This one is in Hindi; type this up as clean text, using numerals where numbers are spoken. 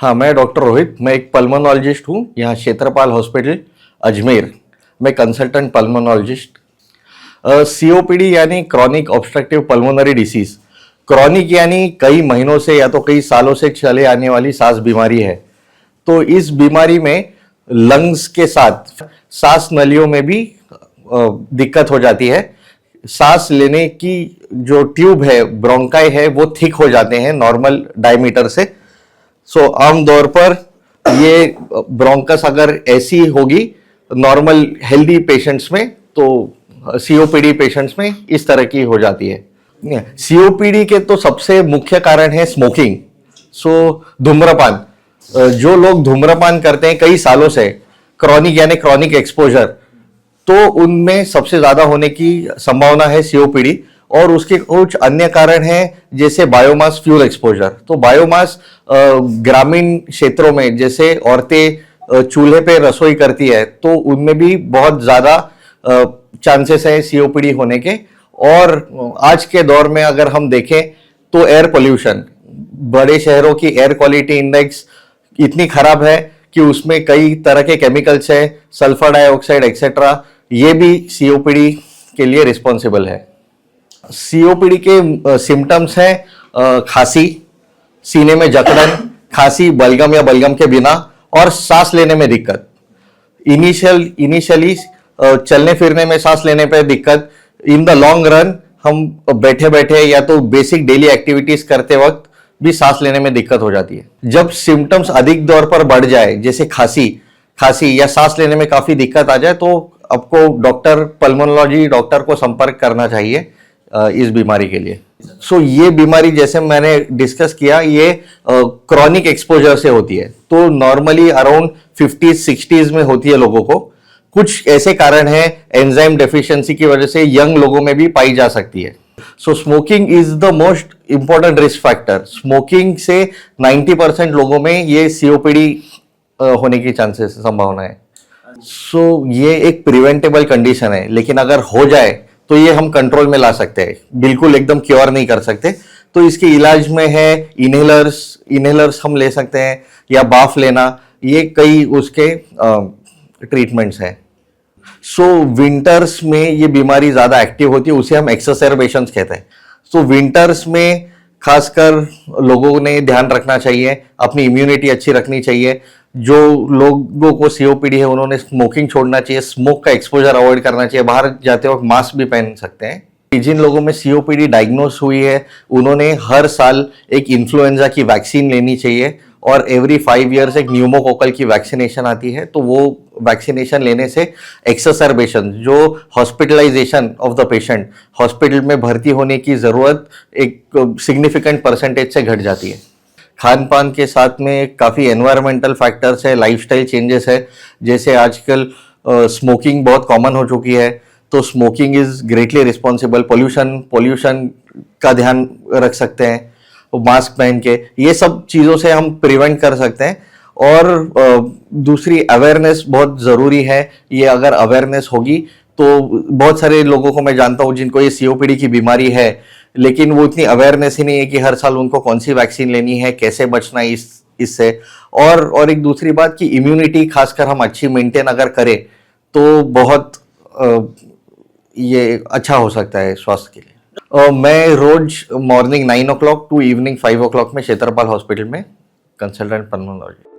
हाँ, मैं डॉक्टर रोहित, मैं एक पल्मोनोलॉजिस्ट हूँ यहाँ क्षेत्रपाल हॉस्पिटल अजमेर। मैं कंसल्टेंट पल्मोनोलॉजिस्ट। सीओपीडी यानी chronic obstructive pulmonary disease. Chronic यानी कई महीनों से या तो कई सालों से चले आने वाली सांस बीमारी है। तो इस बीमारी में लंग्स के साथ सांस नलियों में भी दिक्कत हो जाती है। सांस लेने की जो ट्यूब है, ब्रोंकाई है, वो थिक हो जाते हैं नॉर्मल डायमीटर से। आमतौर पर ये ब्रोंकस अगर ऐसी होगी नॉर्मल हेल्दी पेशेंट्स में, तो सीओपीडी पेशेंट्स में इस तरह की हो जाती है। सीओपीडी के तो सबसे मुख्य कारण है स्मोकिंग। धूम्रपान। जो लोग धूम्रपान करते हैं कई सालों से, क्रॉनिक यानी क्रॉनिक एक्सपोजर, तो उनमें सबसे ज्यादा होने की संभावना है सीओपीडी। और उसके कुछ अन्य कारण हैं जैसे बायोमास फ्यूल एक्सपोजर। तो बायोमास ग्रामीण क्षेत्रों में जैसे औरतें चूल्हे पे रसोई करती है, तो उनमें भी बहुत ज्यादा चांसेस है सीओपीडी होने के। और आज के दौर में अगर हम देखें तो एयर पोल्यूशन, बड़े शहरों की एयर क्वालिटी इंडेक्स इतनी खराब है कि उसमें कई तरह के केमिकल्स है, सल्फर डाइऑक्साइड एक्सेट्रा, ये भी सीओपीडी के लिए रिस्पॉन्सिबल है। सीओपीडी के सिम्टम्स हैं खांसी, सीने में जकड़न, खांसी बलगम या बलगम के बिना, और सांस लेने में दिक्कत। इनिशियली चलने फिरने में सांस लेने पे दिक्कत। इन द लॉन्ग रन हम बैठे बैठे या तो बेसिक डेली एक्टिविटीज करते वक्त भी सांस लेने में दिक्कत हो जाती है। जब सिम्टम्स अधिक दौर पर बढ़ जाए, जैसे खांसी या सांस लेने में काफी दिक्कत आ जाए, तो आपको डॉक्टर पल्मोनोलॉजी डॉक्टर को संपर्क करना चाहिए इस बीमारी के लिए। ये बीमारी जैसे मैंने डिस्कस किया, ये क्रॉनिक एक्सपोजर से होती है। तो नॉर्मली अराउंड 50-60s में होती है लोगों को। कुछ ऐसे कारण हैं एंजाइम डेफिशिएंसी की वजह से यंग लोगों में भी पाई जा सकती है। Smoking is the most important risk factor. Smoking से 90% लोगों में ये सीओपीडी होने की चांसेस संभावना है। ये एक प्रिवेंटेबल कंडीशन है, लेकिन अगर हो जाए तो ये हम कंट्रोल में ला सकते हैं, बिल्कुल एकदम क्योर नहीं कर सकते। तो इसके इलाज में है इनहेलर्स हम ले सकते हैं, या बाफ लेना, ये कई उसके ट्रीटमेंट्स हैं। विंटर्स में ये बीमारी ज्यादा एक्टिव होती है, उसे हम एक्सरसेर्बेशंस कहते हैं। विंटर्स में खासकर लोगों ने ध्यान रखना चाहिए, अपनी इम्यूनिटी अच्छी रखनी चाहिए। जो लोगों को सीओपीडी है उन्होंने स्मोकिंग छोड़ना चाहिए, स्मोक का एक्सपोजर अवॉइड करना चाहिए, बाहर जाते वक्त मास्क भी पहन सकते हैं। जिन लोगों में सीओपीडी डायग्नोस हुई है उन्होंने हर साल एक इन्फ्लुएंजा की वैक्सीन लेनी चाहिए, और एवरी 5 years एक न्यूमोकोकल की वैक्सीनेशन आती है। तो वो वैक्सीनेशन लेने से एक्सरसेर्बेशन, जो hospitalisation of the patient, hospital में भर्ती होने की जरूरत एक सिग्निफिकेंट परसेंटेज से घट जाती है। खान पान के साथ में काफ़ी एनवायरमेंटल फैक्टर्स है, लाइफस्टाइल चेंजेस है। जैसे आजकल स्मोकिंग बहुत कॉमन हो चुकी है, तो smoking is greatly responsible. Pollution का ध्यान रख सकते हैं मास्क पहन के, ये सब चीज़ों से हम प्रिवेंट कर सकते हैं। और दूसरी अवेयरनेस बहुत ज़रूरी है। ये अगर अवेयरनेस होगी तो बहुत सारे लोगों को मैं जानता हूँ जिनको ये सीओपीडी की बीमारी है, लेकिन वो इतनी अवेयरनेस ही नहीं है कि हर साल उनको कौन सी वैक्सीन लेनी है, कैसे बचना है इससे। और एक दूसरी बात कि इम्यूनिटी खासकर हम अच्छी मेंटेन अगर करें तो बहुत ये अच्छा हो सकता है स्वास्थ्य के लिए। मैं रोज morning 9 o'clock to evening 5 o'clock में क्षेत्रपाल हॉस्पिटल में कंसल्टेंट पल्मोनोलॉजी।